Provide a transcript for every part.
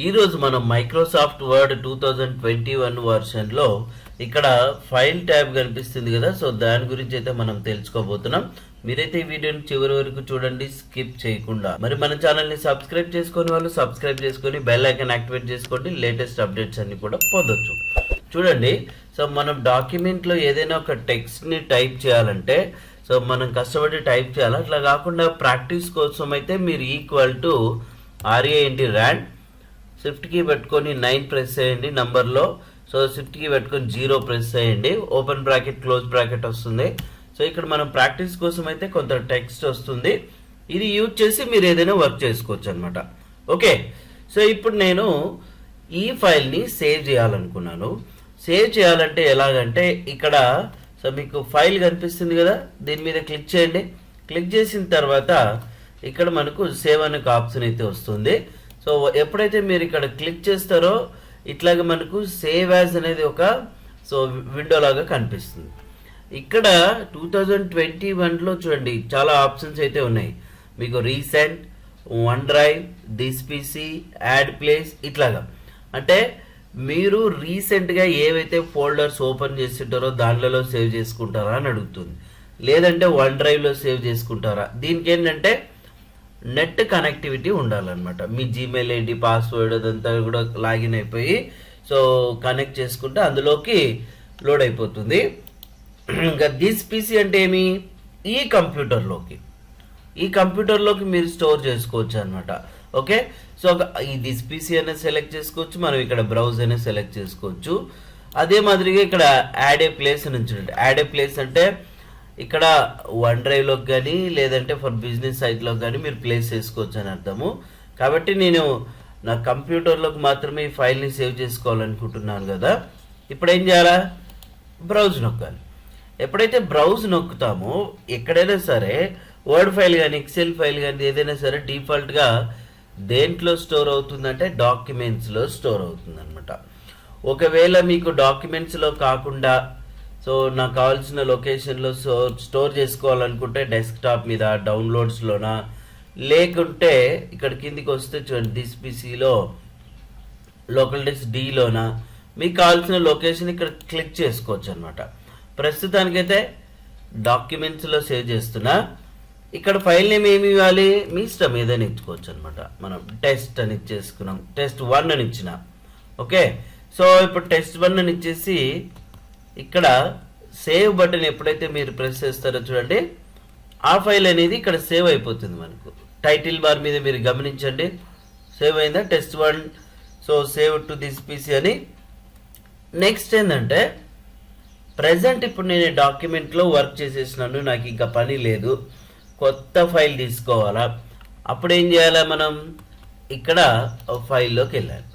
ఈరోజు మనం Microsoft word 2021 వర్షన్లో ఇక్కడ ఫైల్ ట్యాబ్ కనిపిస్తుంది కదా. సో దాని గురించి అయితే మనం తెలుసుకోబోతున్నాం. మీరైతే ఈ వీడియోని చివరి వరకు చూడండి, స్కిప్ చేయకుండా. మరి మన ఛానల్ని సబ్స్క్రైబ్ చేసుకొని వాళ్ళు సబ్స్క్రైబ్ చేసుకొని బెల్ ఐకాన్ యాక్టివేట్ చేసుకోండి. లేటెస్ట్ అప్డేట్స్ అన్ని కూడా పొందొచ్చు. చూడండి, సో మనం డాక్యుమెంట్లో ఏదైనా ఒక టెక్స్ట్ని టైప్ చేయాలంటే సో మనం కష్టపడి టైప్ చేయాలి. అట్లా కాకుండా ప్రాక్టీస్ కోసం అయితే మీరు equal to RAND shift key పెట్టుకొని 9 ప్రెస్ చేయండి నంబర్లో. సో షిఫ్ట్ కీ పెట్టుకొని 0 ప్రెస్ చేయండి. ఓపెన్ బ్రాకెట్ క్లోజ్ బ్రాకెట్ వస్తుంది. సో ఇక్కడ మనం ప్రాక్టీస్ కోసం అయితే కొంత టెక్స్ట్ వస్తుంది. ఇది యూజ్ చేసి మీరు ఏదైనా వర్క్ చేసుకోవచ్చు అనమాట. ఓకే, సో ఇప్పుడు నేను ఈ ఫైల్ని సేవ్ చేయాలనుకున్నాను. సేవ్ చేయాలంటే ఎలాగంటే ఇక్కడ సో మీకు ఫైల్ కనిపిస్తుంది కదా, దీని మీద క్లిక్ చేయండి. క్లిక్ చేసిన తర్వాత ఇక్కడ మనకు సేవ్ అనే ఆప్షన్ అయితే వస్తుంది. సో ఎప్పుడైతే మీరు ఇక్కడ క్లిక్ చేస్తారో ఇట్లాగే మనకు సేవ్ యాజ్ అనేది ఒక సో విండో లాగా కనిపిస్తుంది. ఇక్కడ 2021లో చూడండి చాలా ఆప్షన్స్ అయితే ఉన్నాయి మీకు. Recent, one drive, this PC, add place, ఇట్లాగా. అంటే మీరు రీసెంట్గా ఏవైతే ఫోల్డర్స్ ఓపెన్ చేసింటారో దాంట్లో సేవ్ చేసుకుంటారా అని అడుగుతుంది. లేదంటే వన్ డ్రైవ్లో సేవ్ చేసుకుంటారా. దీనికి ఏంటంటే నెట్ కనెక్టివిటీ ఉండాలన్నమాట. మీ జీమెయిల్ ఐడి, పాస్వర్డ్ అదంతా కూడా లాగిన్ అయిపోయి సో కనెక్ట్ చేసుకుంటే అందులోకి లోడ్ అయిపోతుంది. ఇంకా దిస్ పీసీ అంటే ఏమి, ఈ కంప్యూటర్లోకి మీరు స్టోర్ చేసుకోవచ్చు అనమాట. ఓకే, సో ఈ దిస్ పీసీ అనేది సెలెక్ట్ చేసుకోవచ్చు. మనం ఇక్కడ బ్రౌజ్ అనేది సెలెక్ట్ చేసుకోవచ్చు. అదే మాదిరిగా ఇక్కడ యాడ్ ఏ ప్లేస్ అని ఉంచండి. యాడ్ ఏ ప్లేస్ అంటే ఇక్కడ వన్ డ్రైవ్లోకి కానీ లేదంటే ఫర్ బిజినెస్ సైట్లోకి కానీ మీరు ప్లేస్ చేసుకోవచ్చు అని అర్థము. కాబట్టి నేను నా కంప్యూటర్లోకి మాత్రమే ఈ ఫైల్ని సేవ్ చేసుకోవాలనుకుంటున్నాను కదా. ఇప్పుడు ఏం చేయాలా, బ్రౌజ్ నొక్కాలి. ఎప్పుడైతే బ్రౌజ్ నొక్కుతామో ఎక్కడైనా సరే వర్డ్ ఫైల్ కానీ ఎక్సెల్ ఫైల్ కానీ ఏదైనా సరే డిఫాల్ట్గా దేంట్లో స్టోర్ అవుతుందంటే డాక్యుమెంట్స్లో స్టోర్ అవుతుంది అనమాట. ఒకవేళ మీకు డాక్యుమెంట్స్లో కాకుండా సో నాకు కావాల్సిన లొకేషన్లో స్టోర్ చేసుకోవాలనుకుంటే డెస్క్టాప్ మీద డౌన్లోడ్స్లోనా, లేకుంటే ఇక్కడ కిందికి వస్తే చూడండి దిస్ పీసీలో లోకల్ డెస్క్ డీలోనా మీకు కావాల్సిన లొకేషన్ ఇక్కడ క్లిక్ చేసుకోవచ్చు అనమాట. ప్రస్తుతానికైతే డాక్యుమెంట్స్లో సేవ్ చేస్తున్నా. ఇక్కడ ఫైల్ నేమ్ ఏమి ఇవ్వాలి, మీ ఇష్టం ఏదైనా ఇచ్చుకోవచ్చు అనమాట. మనం టెస్ట్ అని ఇచ్చేసుకున్నాం, test1 అని ఇచ్చిన. ఓకే, సో ఇప్పుడు test1 అని ఇచ్చేసి ఇక్కడ సేవ్ బటన్ ఎప్పుడైతే మీరు ప్రెస్ చేస్తారో చూడండి ఆ ఫైల్ అనేది ఇక్కడ సేవ్ అయిపోతుంది మనకు. టైటిల్ బార్ మీద మీరు గమనించండి, సేవ్ అయిందా test1. So save to this PC అని. నెక్స్ట్ ఏంటంటే ప్రజెంట్ ఇప్పుడు నేను డాక్యుమెంట్లో వర్క్ చేసేసినాను, నాకు ఇంకా పని లేదు, కొత్త ఫైల్ తీసుకోవాలా. అప్పుడు ఏం చేయాలా, మనం ఇక్కడ ఫైల్లోకి వెళ్ళాలి.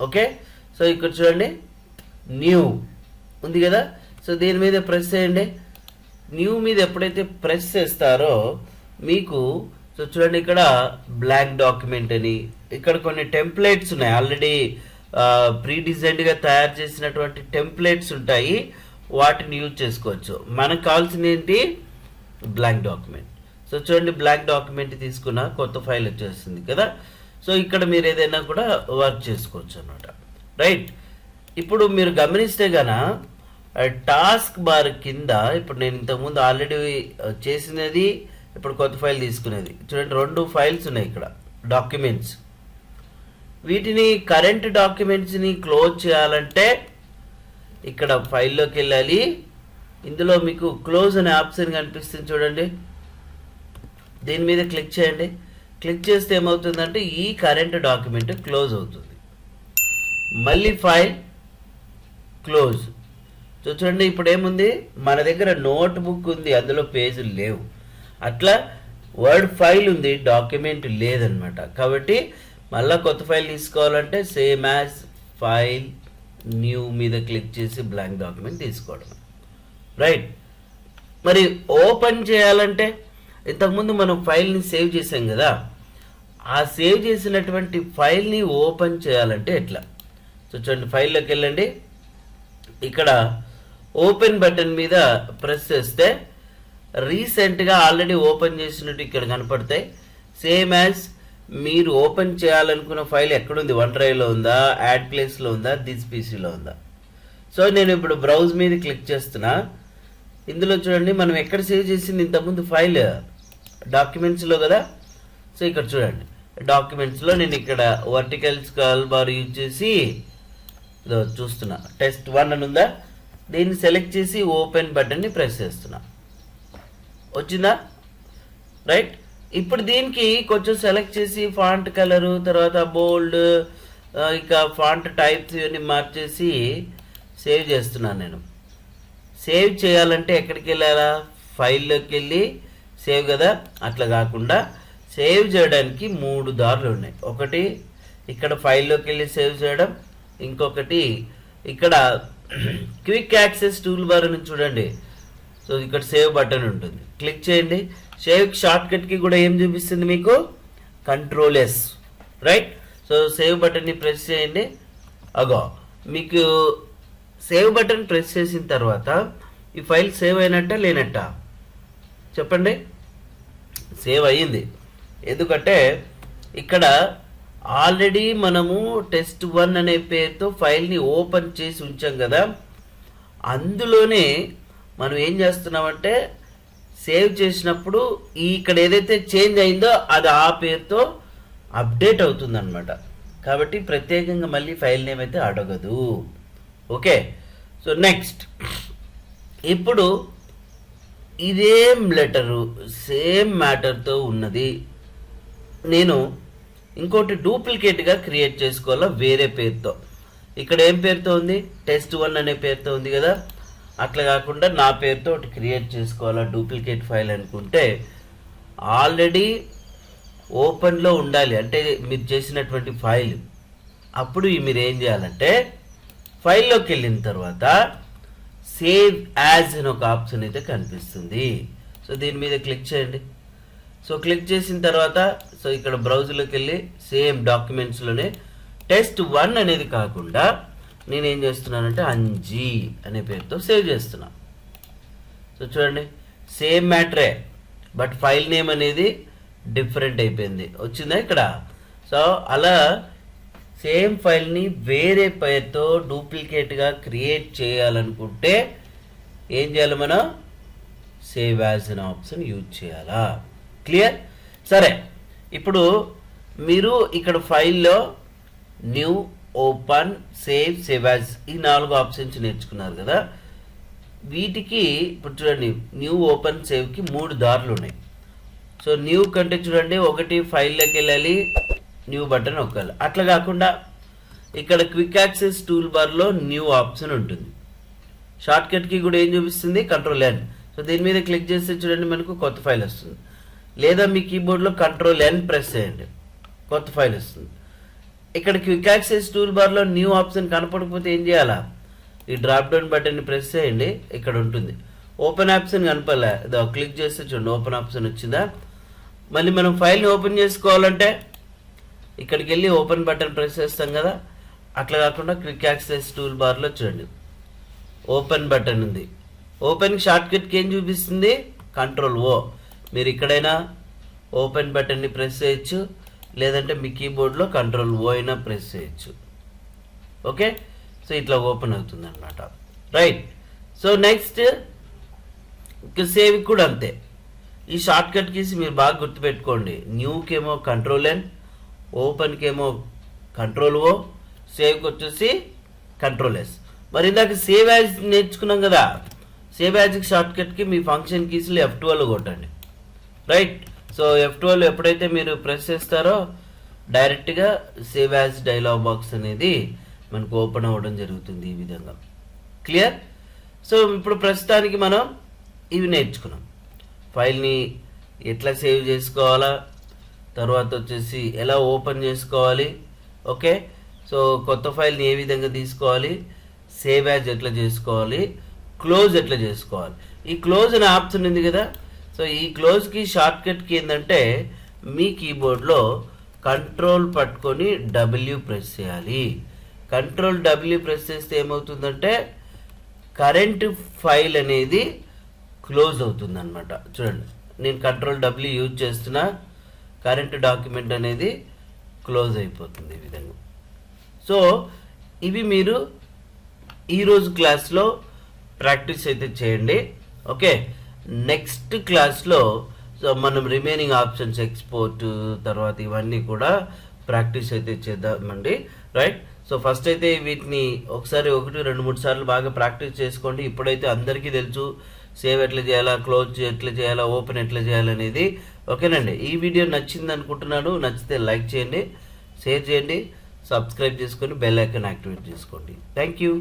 ఓకే, సో ఇక్కడ చూడండి న్యూ ఉంది కదా. సో దీని మీద ప్రెస్ చేయండి. న్యూ మీద ఎప్పుడైతే ప్రెస్ చేస్తారో మీకు సో చూడండి ఇక్కడ బ్లాంక్ డాక్యుమెంట్ అని ఇక్కడ కొన్ని టెంప్లెట్స్ ఉన్నాయి. ఆల్రెడీ ప్రీ డిజైన్డ్గా తయారు చేసినటువంటి టెంప్లెట్స్ ఉంటాయి, వాటిని యూజ్ చేసుకోవచ్చు. మనకు కావాల్సింది ఏంటి, బ్లాంక్ డాక్యుమెంట్. సో చూడండి బ్లాంక్ డాక్యుమెంట్ తీసుకున్న కొత్త ఫైల్ వచ్చేస్తుంది కదా. సో ఇక్కడ మీరు ఏదైనా కూడా వర్క్ చేసుకోవచ్చు అన్నమాట. రైట్, ఇప్పుడు మీరు గమనిస్తే గన టాస్క్ బార్ కింద ఇప్పుడు నేను ఇంతకుముందు ఆల్రెడీ చేసినది, ఇప్పుడు కొత్త ఫైల్ తీసుకునేది చూడండి 2 ఫైల్స్ ఉన్నాయి ఇక్కడ డాక్యుమెంట్స్. వీటిని కరెంట్ డాక్యుమెంట్స్ని క్లోజ్ చేయాలంటే ఇక్కడ ఫైల్లోకి వెళ్ళాలి. ఇందులో మీకు క్లోజ్ అనే ఆప్షన్ కనిపిస్తుంది చూడండి, దీని మీద క్లిక్ చేయండి. క్లిక్ చేస్తే ఏమవుతుందంటే ఈ కరెంట్ డాక్యుమెంట్ క్లోజ్ అవుతుంది. మళ్ళీ ఫైల్ క్లోజ్. సో చూడండి ఇప్పుడు ఏముంది, మన దగ్గర నోట్ బుక్ ఉంది, అందులో పేజీలు లేవు. అట్లా వర్డ్ ఫైల్ ఉంది, డాక్యుమెంట్ లేదనమాట. కాబట్టి మళ్ళీ కొత్త ఫైల్ తీసుకోవాలంటే సేమ్ యాజ్ ఫైల్ న్యూ మీద క్లిక్ చేసి బ్లాంక్ డాక్యుమెంట్ తీసుకోవడం. రైట్, మరి ఓపెన్ చేయాలంటే ఇంతకుముందు మనం ఫైల్ని సేవ్ చేసాం కదా, ఆ సేవ్ చేసినటువంటి ఫైల్ని ఓపెన్ చేయాలంటే ఎట్లా. సో చూడండి ఫైల్లోకి వెళ్ళండి. ఇక్కడ ఓపెన్ బటన్ మీద ప్రెస్ చేస్తే రీసెంట్గా ఆల్రెడీ ఓపెన్ చేసినట్టు ఇక్కడ కనపడతాయి. సేమ్ యాజ్ మీరు ఓపెన్ చేయాలనుకున్న ఫైల్ ఎక్కడుంది, వన్ డ్రైవ్లో ఉందా, యాడ్ ప్లేస్లో ఉందా, దిస్ పీసీలో ఉందా. సో నేను ఇప్పుడు బ్రౌజ్ మీద క్లిక్ చేస్తున్నా. ఇందులో చూడండి మనం ఎక్కడ సేవ్ చేసింది ఇంతకుముందు ఫైల్, డాక్యుమెంట్స్లో కదా. సో ఇక్కడ చూడండి డాక్యుమెంట్స్లో నేను ఇక్కడ వర్టికల్ స్క్రాల్ బార్ యూజ్ చేసి చూస్తున్నా, test1 అని ఉందా, దీన్ని సెలెక్ట్ చేసి ఓపెన్ బటన్ని ప్రెస్ చేస్తున్నా. వచ్చిందా, రైట్. ఇప్పుడు దీనికి కొంచెం సెలెక్ట్ చేసి ఫాంట్ కలరు, తర్వాత బోల్డ్, ఇక ఫాంట్ టైప్స్ ఇవన్నీ మార్చేసి సేవ్ చేస్తున్నాను నేను. సేవ్ చేయాలంటే ఎక్కడికి వెళ్ళాలా, ఫైల్లోకి వెళ్ళి సేవ్ కదా. అట్లా కాకుండా సేవ్ చేయడానికి 3 దారులు ఉన్నాయి. ఒకటి ఇక్కడ ఫైల్లోకి వెళ్ళి సేవ్ చేయడం, ఇంకొకటి ఇక్కడ క్విక్ యాక్సెస్ టూల్ బార్ అని చూడండి. సో ఇక్కడ సేవ్ బటన్ ఉంటుంది, క్లిక్ చేయండి. సేవ్ షార్ట్ కట్కి కూడా ఏం చూపిస్తుంది మీకు, Ctrl+S, రైట్. సో సేవ్ బటన్ని ప్రెస్ చేయండి. అగో మీకు సేవ్ బటన్ ప్రెస్ చేసిన తర్వాత ఈ ఫైల్ సేవ్ అయినట్ట లేనట్ట చెప్పండి. సేవ్ అయ్యింది, ఎందుకంటే ఇక్కడ ఆల్రెడీ మనము test1 అనే పేరుతో ఫైల్ని ఓపెన్ చేసి ఉంచాం కదా. అందులోనే మనం ఏం చేస్తున్నామంటే సేవ్ చేసినప్పుడు ఇక్కడ ఏదైతే చేంజ్ అయిందో అది ఆ పేరుతో అప్డేట్ అవుతుందన్నమాట. కాబట్టి ప్రత్యేకంగా మళ్ళీ ఫైల్ నేమ్ అయితే అడగదు. ఓకే, సో నెక్స్ట్ ఇప్పుడు ఇదేం లెటరు సేమ్ మ్యాటర్తో ఉన్నది నేను ఇంకోటి డూప్లికేట్గా క్రియేట్ చేసుకోవాలా వేరే పేరుతో. ఇక్కడ ఏం పేరుతో ఉంది, test1 అనే పేరుతో ఉంది కదా. అట్లా కాకుండా నా పేరుతో ఒకటి క్రియేట్ చేసుకోవాలా డూప్లికేట్ ఫైల్ అనుకుంటే, ఆల్రెడీ ఓపెన్లో ఉండాలి అంటే మీరు చేసినటువంటి ఫైల్. అప్పుడు మీరు ఏం చేయాలంటే ఫైల్లోకి వెళ్ళిన తర్వాత సేవ్ యాజ్ అని ఒక ఆప్షన్ అయితే కనిపిస్తుంది. సో దీని మీద క్లిక్ చేయండి. సో క్లిక్ చేసిన తర్వాత సో ఇక్కడ బ్రౌజర్లోకి వెళ్ళి సేమ్ డాక్యుమెంట్స్లోనే test1 అనేది కాకుండా నేనేం చేస్తున్నానంటే అంజీ అనే పేరుతో సేవ్ చేస్తున్నా. సో చూడండి సేమ్ మ్యాటరే, బట్ ఫైల్ నేమ్ అనేది డిఫరెంట్ అయిపోయింది. వచ్చిందా ఇక్కడ. సో అలా సేమ్ ఫైల్ని వేరే పేరుతో డూప్లికేట్గా క్రియేట్ చేయాలనుకుంటే ఏం చేయాలి, మనం సేవ్ యాజ్ అనే ఆప్షన్ యూజ్ చేయాలా. క్లియర్. సరే, ఇప్పుడు మీరు ఇక్కడ ఫైల్లో new, open, save, save as ఈ 4 ఆప్షన్స్ నేర్చుకున్నారు కదా. వీటికి ఇప్పుడు చూడండి న్యూ, ఓపెన్, సేవ్కి 3 దారులు ఉన్నాయి. సో న్యూ కంటే చూడండి ఒకటి ఫైల్లోకి వెళ్ళాలి, న్యూ బటన్ నొక్కాలి. అట్లా కాకుండా ఇక్కడ క్విక్ యాక్సెస్ టూల్ బార్లో న్యూ ఆప్షన్ ఉంటుంది. షార్ట్ కట్కి కూడా ఏం చూపిస్తుంది, Ctrl+N. సో దీని మీద క్లిక్ చేస్తే చూడండి మనకు కొత్త ఫైల్ వస్తుంది. లేదా మీ కీబోర్డ్లో Ctrl+N ప్రెస్ చేయండి, కొత్త ఫైల్ వస్తుంది. ఇక్కడ క్విక్ యాక్సెస్ టూల్ బార్లో న్యూ ఆప్షన్ కనపడకపోతే ఏం చేయాలా, ఈ డ్రాప్ డౌన్ బటన్ని ప్రెస్ చేయండి, ఇక్కడ ఉంటుంది. ఓపెన్ ఆప్షన్ కనపడలే, క్లిక్ చేస్తే చూడండి ఓపెన్ ఆప్షన్ వచ్చిందా. మళ్ళీ మనం ఫైల్ని ఓపెన్ చేసుకోవాలంటే ఇక్కడికి వెళ్ళి ఓపెన్ బటన్ ప్రెస్ చేస్తాం కదా. అట్లా కాకుండా క్విక్ యాక్సెస్ టూల్ బార్లో చూడండి ఓపెన్ బటన్ ఉంది. ఓపెన్ షార్ట్ కట్కి ఏం చూపిస్తుంది, Ctrl+O. మీరు ఇక్కడైనా ఓపెన్ బటన్ని ప్రెస్ చేయొచ్చు, లేదంటే మీ కీబోర్డ్లో Ctrl+O అయినా ప్రెస్ చేయొచ్చు. ఓకే, సో ఇట్లా ఓపెన్ అవుతుంది అనమాట, రైట్. సో నెక్స్ట్ సేవ్ కూడా అంతే. ఈ షార్ట్ కట్ కీస్ మీరు బాగా గుర్తుపెట్టుకోండి. న్యూకేమో Ctrl+N, ఓపెన్కేమో Ctrl+O, సేవ్కి వచ్చేసి Ctrl+S. మరి ఇందాక సేవ్ యాజ్ నేర్చుకున్నాం కదా, సేవ్ యాజ్కి షార్ట్ కట్కి మీ ఫంక్షన్ కీస్లో F12 కొట్టండి, రైట్. సో F12 ఎప్పుడైతే మీరు ప్రెస్ చేస్తారో డైరెక్ట్గా సేవ్ యాజ్ డైలాగ్ బాక్స్ అనేది మనకు ఓపెన్ అవ్వడం జరుగుతుంది ఈ విధంగా. క్లియర్. సో ఇప్పుడు ప్రస్తుతానికి మనం ఇవి నేర్చుకున్నాం. ఫైల్ని ఎట్లా సేవ్ చేసుకోవాలా, తర్వాత వచ్చేసి ఎలా ఓపెన్ చేసుకోవాలి, ఓకే. సో కొత్త ఫైల్ని ఏ విధంగా తీసుకోవాలి, సేవ్ యాజ్ ఎట్లా చేసుకోవాలి, క్లోజ్ ఎట్లా చేసుకోవాలి. ఈ క్లోజ్ అనే ఆప్షన్ ఉంది కదా. సో ఈ క్లోజ్కి షార్ట్ కట్కి ఏంటంటే మీ కీబోర్డ్లో కంట్రోల్ పట్టుకొని W ప్రెస్ చేయాలి. Ctrl+W ప్రెస్ చేస్తే ఏమవుతుందంటే కరెంట్ ఫైల్ అనేది క్లోజ్ అవుతుంది అనమాట. చూడండి నేను Ctrl+W యూజ్ చేస్తున్నా, కరెంట్ డాక్యుమెంట్ అనేది క్లోజ్ అయిపోతుంది ఈ విధంగా. సో ఇవి మీరు ఈరోజు క్లాస్లో ప్రాక్టీస్ అయితే చేయండి. ఓకే, నెక్స్ట్ క్లాస్లో సో మనం రిమైనింగ్ ఆప్షన్స్ ఎక్స్పోర్ట్ తర్వాత ఇవన్నీ కూడా ప్రాక్టీస్ అయితే చేద్దామండి. రైట్, సో ఫస్ట్ అయితే వీటిని ఒకసారి 1-2-3 సార్లు బాగా ప్రాక్టీస్ చేసుకోండి. ఇప్పుడైతే అందరికీ తెలుసు సేవ్ ఎట్లా చేయాలా, క్లోజ్ ఎట్లా చేయాలా, ఓపెన్ ఎట్లా చేయాలనేది. ఓకేనండి, ఈ వీడియో నచ్చింది అనుకుంటున్నాను. నచ్చితే లైక్ చేయండి, షేర్ చేయండి, సబ్స్క్రైబ్ చేసుకొని బెల్ ఐకాన్ యాక్టివేట్ చేసుకోండి. Thank you.